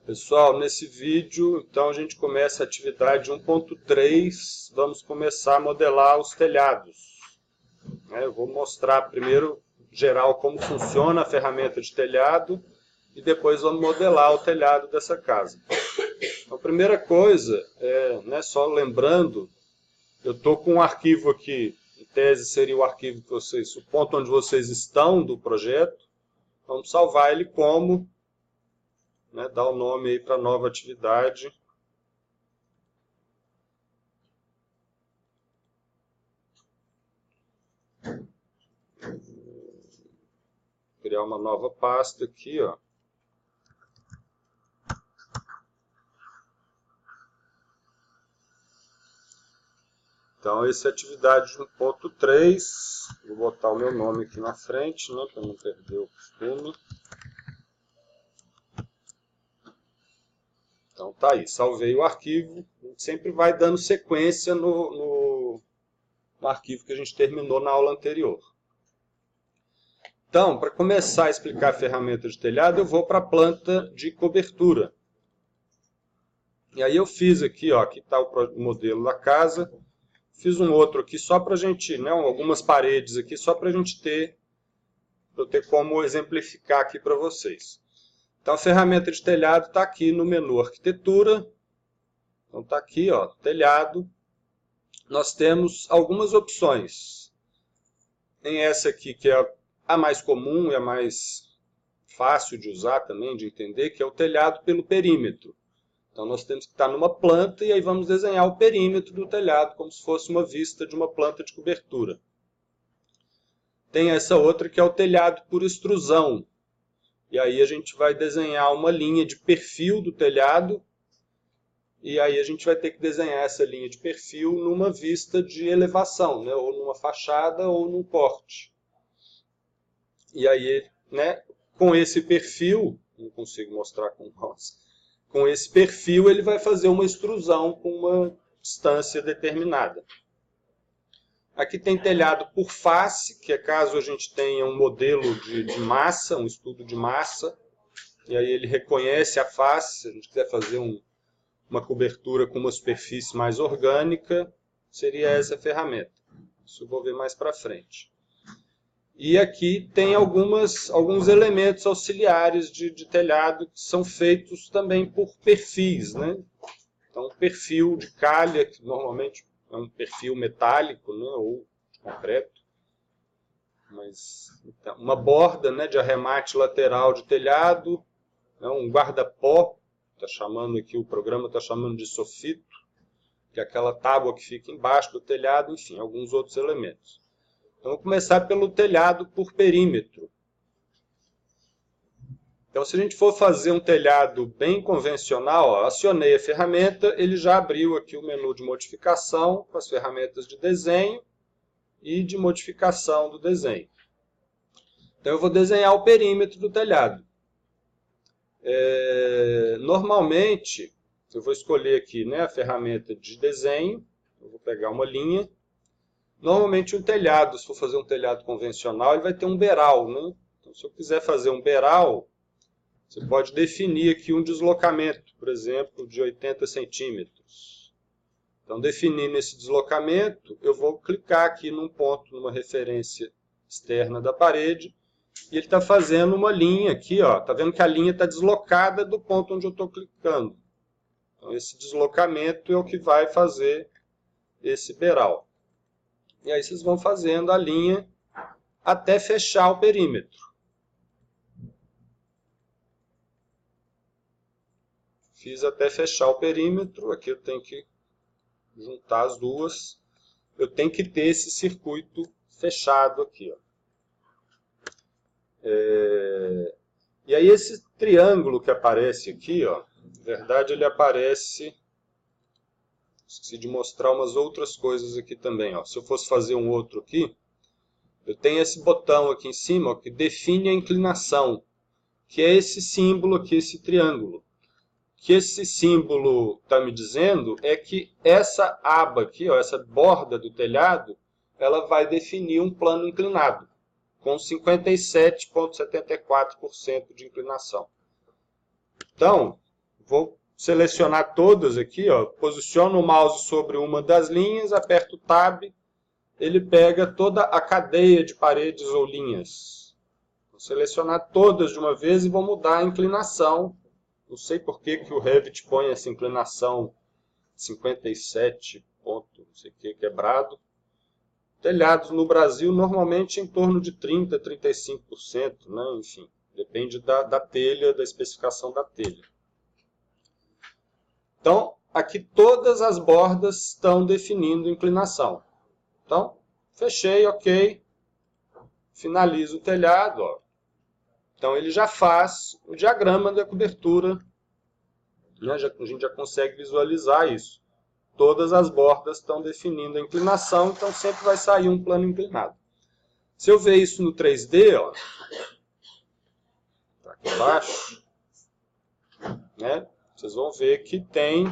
Pessoal, nesse vídeo, então, a gente começa a atividade 1.3, vamos começar a modelar os telhados. Eu vou mostrar primeiro, geral, como funciona a ferramenta de telhado e depois vamos modelar o telhado dessa casa. Então, a primeira coisa, só lembrando, eu estou com um arquivo aqui, em tese seria o arquivo que vocês, o ponto onde vocês estão do projeto, vamos salvar ele como... Dar o nome aí para a nova atividade. Criar uma nova pasta aqui, ó. Então, essa é a atividade 1.3. Vou botar o meu nome aqui na frente, para não perder o costume. Então tá aí, salvei o arquivo. A gente sempre vai dando sequência no arquivo que a gente terminou na aula anterior. Então, para começar a explicar a ferramenta de telhado, eu vou para a planta de cobertura. E aí eu fiz aqui, ó, aqui está o modelo da casa. Fiz um outro aqui só para a gente, algumas paredes aqui, só para a gente ter como exemplificar aqui para vocês. Então, a ferramenta de telhado está aqui no menu Arquitetura. Então, está aqui, ó, telhado. Nós temos algumas opções. Tem essa aqui, que é a mais comum e a mais fácil de usar também, de entender, que é o telhado pelo perímetro. Então, nós temos que estar numa planta e aí vamos desenhar o perímetro do telhado, como se fosse uma vista de uma planta de cobertura. Tem essa outra que é o telhado por extrusão. E aí a gente vai desenhar uma linha de perfil do telhado. E aí a gente vai ter que desenhar essa linha de perfil numa vista de elevação, ou numa fachada ou num corte. E aí, com esse perfil, não consigo mostrar com nós, com esse perfil ele vai fazer uma extrusão com uma distância determinada. Aqui tem telhado por face, que é caso a gente tenha um modelo de massa, um estudo de massa, e aí ele reconhece a face. Se a gente quiser fazer uma cobertura com uma superfície mais orgânica, seria essa a ferramenta. Isso eu vou ver mais para frente. E aqui tem alguns elementos auxiliares de telhado que são feitos também por perfis. Então, perfil de calha, que normalmente é um perfil metálico, ou de concreto. Mas, então, uma borda de arremate lateral de telhado, um guarda-pó, o programa está chamando de sofito, que é aquela tábua que fica embaixo do telhado, enfim, alguns outros elementos. Então, vou começar pelo telhado por perímetro. Então, se a gente for fazer um telhado bem convencional, ó, acionei a ferramenta, ele já abriu aqui o menu de modificação com as ferramentas de desenho e de modificação do desenho. Então, eu vou desenhar o perímetro do telhado. Normalmente, eu vou escolher aqui a ferramenta de desenho, eu vou pegar uma linha. Normalmente, um telhado, se for fazer um telhado convencional, ele vai ter um beiral. Então, se eu quiser fazer um beiral, você pode definir aqui um deslocamento, por exemplo, de 80 centímetros. Então, definindo esse deslocamento, eu vou clicar aqui num ponto, numa referência externa da parede, e ele está fazendo uma linha aqui, ó. Está vendo que a linha está deslocada do ponto onde eu estou clicando. Então, esse deslocamento é o que vai fazer esse beiral. E aí vocês vão fazendo a linha até fechar o perímetro. Fiz até fechar o perímetro. Aqui eu tenho que juntar as duas. Eu tenho que ter esse circuito fechado aqui, ó. E aí esse triângulo que aparece aqui, ó, na verdade ele aparece... Esqueci de mostrar umas outras coisas aqui também, ó. Se eu fosse fazer um outro aqui, eu tenho esse botão aqui em cima, ó, que define a inclinação, que é esse símbolo aqui, esse triângulo. O que esse símbolo está me dizendo é que essa aba aqui, ó, essa borda do telhado, ela vai definir um plano inclinado, com 57,74% de inclinação. Então, vou selecionar todas aqui, ó, posiciono o mouse sobre uma das linhas, aperto o Tab, ele pega toda a cadeia de paredes ou linhas. Vou selecionar todas de uma vez e vou mudar a inclinação. Não sei por que o Revit põe essa inclinação 57 ponto, não sei o que, quebrado. Telhados no Brasil normalmente em torno de 30%, 35%, né? Enfim, depende da telha, da especificação da telha. Então, aqui todas as bordas estão definindo inclinação. Então, fechei, ok. Finalizo o telhado. Ó. Então, ele já faz o diagrama da cobertura. Né? A gente já consegue visualizar isso. Todas as bordas estão definindo a inclinação, então sempre vai sair um plano inclinado. Se eu ver isso no 3D, ó, tá aqui embaixo, né? Vocês vão ver que tem,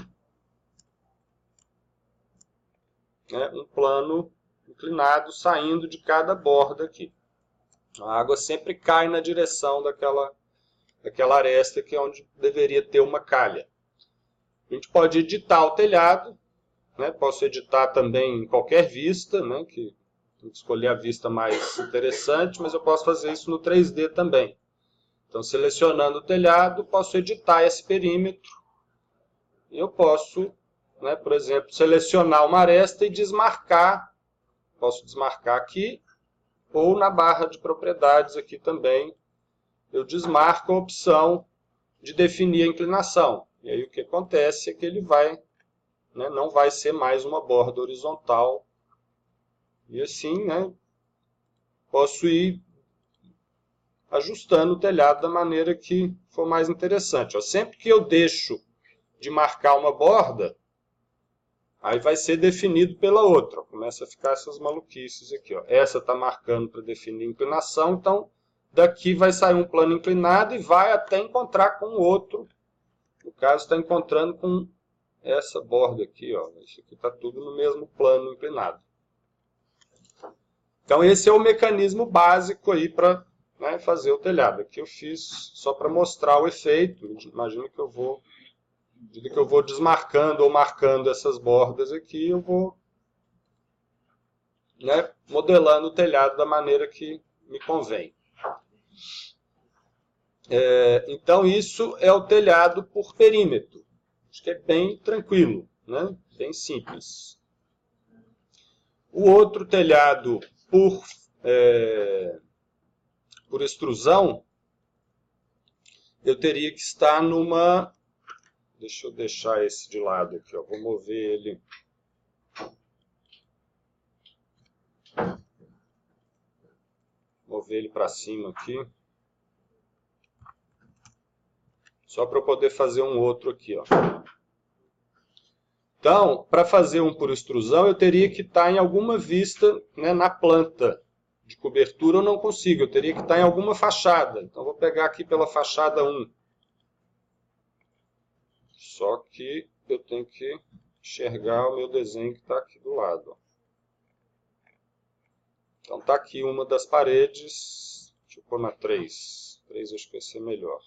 né, um plano inclinado saindo de cada borda aqui. A água sempre cai na direção daquela aresta que é onde deveria ter uma calha. A gente pode editar o telhado, né? Posso editar também em qualquer vista, né? Que tem que escolher a vista mais interessante, mas eu posso fazer isso no 3D também. Então, selecionando o telhado, posso editar esse perímetro. E eu posso, né, por exemplo, selecionar uma aresta e desmarcar. Posso desmarcar aqui, ou na barra de propriedades aqui também, eu desmarco a opção de definir a inclinação. E aí o que acontece é que ele vai, né, não vai ser mais uma borda horizontal. E assim, né, posso ir ajustando o telhado da maneira que for mais interessante. Ó, sempre que eu deixo de marcar uma borda, aí vai ser definido pela outra. Ó, começa a ficar essas maluquices aqui. Ó. Essa está marcando para definir inclinação, então daqui vai sair um plano inclinado e vai até encontrar com o outro. No caso, está encontrando com essa borda aqui. Ó. Isso aqui está tudo no mesmo plano inclinado. Então esse é o mecanismo básico aí para, né, fazer o telhado. Aqui eu fiz só para mostrar o efeito. Imagino que eu vou, à medida que eu vou desmarcando ou marcando essas bordas aqui, eu vou, né, modelando o telhado da maneira que me convém. Então isso é o telhado por perímetro. Acho que é bem tranquilo, né? Bem simples. O outro telhado por extrusão, eu teria que estar numa... Deixa eu deixar esse de lado aqui, ó. Vou mover ele. Mover ele para cima aqui. Só para eu poder fazer um outro aqui, ó. Então, para fazer um por extrusão, eu teria que estar em alguma vista, né, na planta de cobertura. Eu não consigo, eu teria que estar em alguma fachada. Então, eu vou pegar aqui pela fachada 1. Só que eu tenho que enxergar o meu desenho que está aqui do lado. Ó. Então, está aqui uma das paredes. Deixa eu pôr na 3. 3 acho que vai ser melhor.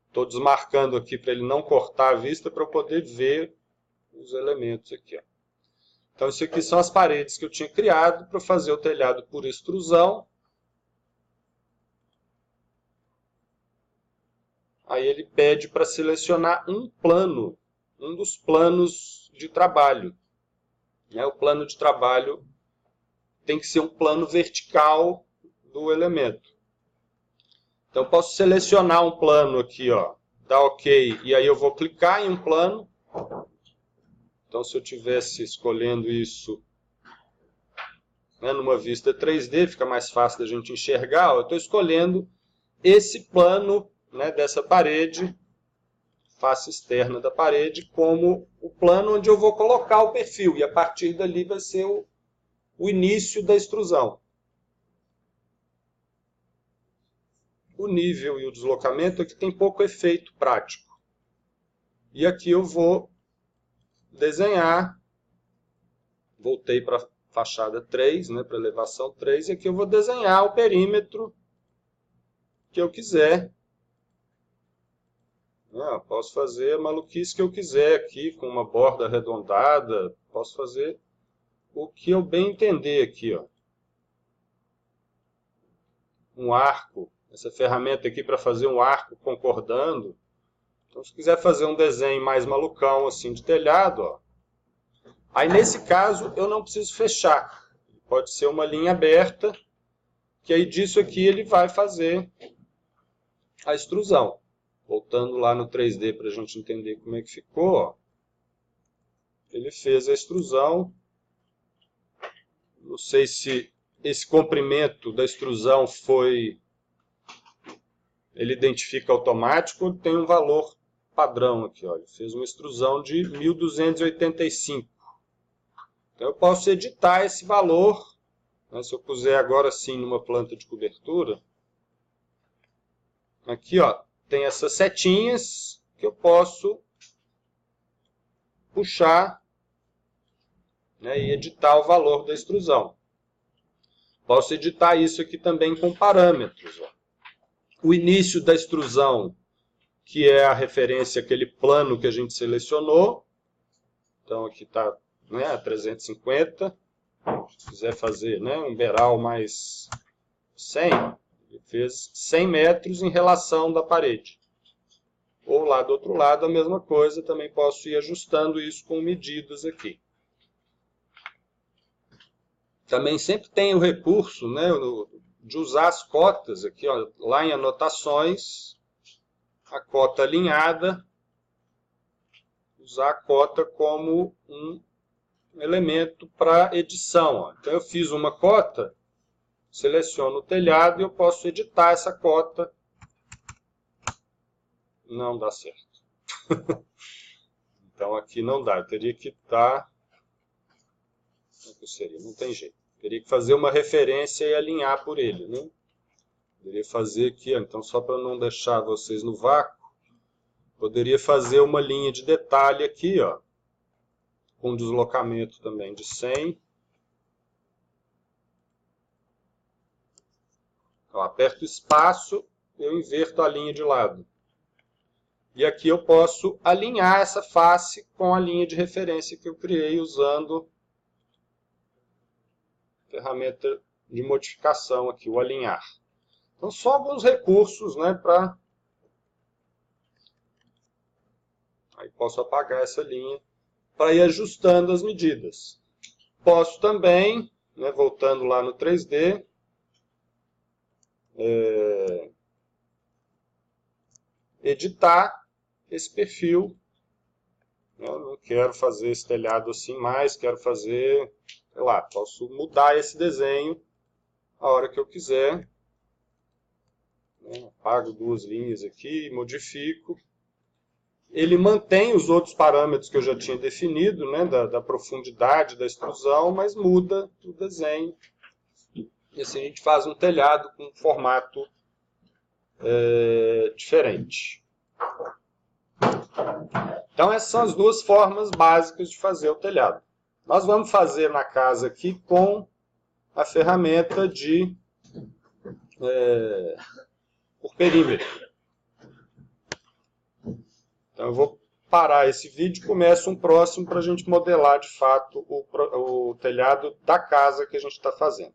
Estou desmarcando aqui para ele não cortar a vista para eu poder ver os elementos aqui. Ó. Então, isso aqui são as paredes que eu tinha criado para fazer o telhado por extrusão. Aí ele pede para selecionar um plano, um dos planos de trabalho. O plano de trabalho tem que ser um plano vertical do elemento. Então, eu posso selecionar um plano aqui, ó, dar OK, e aí eu vou clicar em um plano. Então, se eu estivesse escolhendo isso, né, numa vista 3D, fica mais fácil da gente enxergar. Ó, eu estou escolhendo esse plano, né, dessa parede, face externa da parede, como o plano onde eu vou colocar o perfil. E a partir dali vai ser o início da extrusão. O nível e o deslocamento aqui tem pouco efeito prático. E aqui eu vou desenhar, voltei para a fachada 3, né, para a elevação 3, e aqui eu vou desenhar o perímetro que eu quiser. Eu posso fazer a maluquice que eu quiser aqui, com uma borda arredondada, posso fazer o que eu bem entender aqui, ó. Um arco, essa ferramenta aqui para fazer um arco concordando. Então, se quiser fazer um desenho mais malucão, assim, de telhado, ó. Aí, nesse caso, eu não preciso fechar. Pode ser uma linha aberta, que aí disso aqui ele vai fazer a extrusão. Voltando lá no 3D para a gente entender como é que ficou, ó. Ele fez a extrusão. Não sei se esse comprimento da extrusão foi... Ele identifica automático ou tem um valor padrão aqui, ó. Ele fez uma extrusão de 1285. Então eu posso editar esse valor, né, se eu puser agora sim numa planta de cobertura. Aqui, ó, tem essas setinhas que eu posso puxar, né, e editar o valor da extrusão. Posso editar isso aqui também com parâmetros. Ó. O início da extrusão, que é a referência àquele plano que a gente selecionou. Então aqui está, né, 350. Se quiser fazer, né, um beiral mais 100, ele fez 100 metros em relação da parede. Ou lá do outro lado a mesma coisa, também posso ir ajustando isso com medidas aqui. Também sempre tem o recurso, né, de usar as cotas aqui, ó, lá em anotações, a cota alinhada, usar a cota como um elemento para edição. Ó. Então eu fiz uma cota, seleciono o telhado e eu posso editar essa cota. Não dá certo. Então aqui não dá, eu teria que estar... Como que seria? Não tem jeito. Teria que fazer uma referência e alinhar por ele, né? Poderia fazer aqui, ó, então só para não deixar vocês no vácuo, poderia fazer uma linha de detalhe aqui, ó, com deslocamento também de 100. Então, aperto o espaço, eu inverto a linha de lado. E aqui eu posso alinhar essa face com a linha de referência que eu criei usando a ferramenta de modificação aqui, o alinhar. Então, só alguns recursos, né, para... Aí posso apagar essa linha para ir ajustando as medidas. Posso também, né, voltando lá no 3D, editar esse perfil. Eu não quero fazer esse telhado assim mais, quero fazer, sei lá, posso mudar esse desenho a hora que eu quiser. Apago duas linhas aqui, modifico. Ele mantém os outros parâmetros que eu já tinha definido, né, da profundidade da extrusão, mas muda o desenho. E assim a gente faz um telhado com um formato diferente. Então essas são as duas formas básicas de fazer o telhado. Nós vamos fazer na casa aqui com a ferramenta de por perímetro. Então eu vou parar esse vídeo e começo um próximo para a gente modelar de fato o telhado da casa que a gente está fazendo.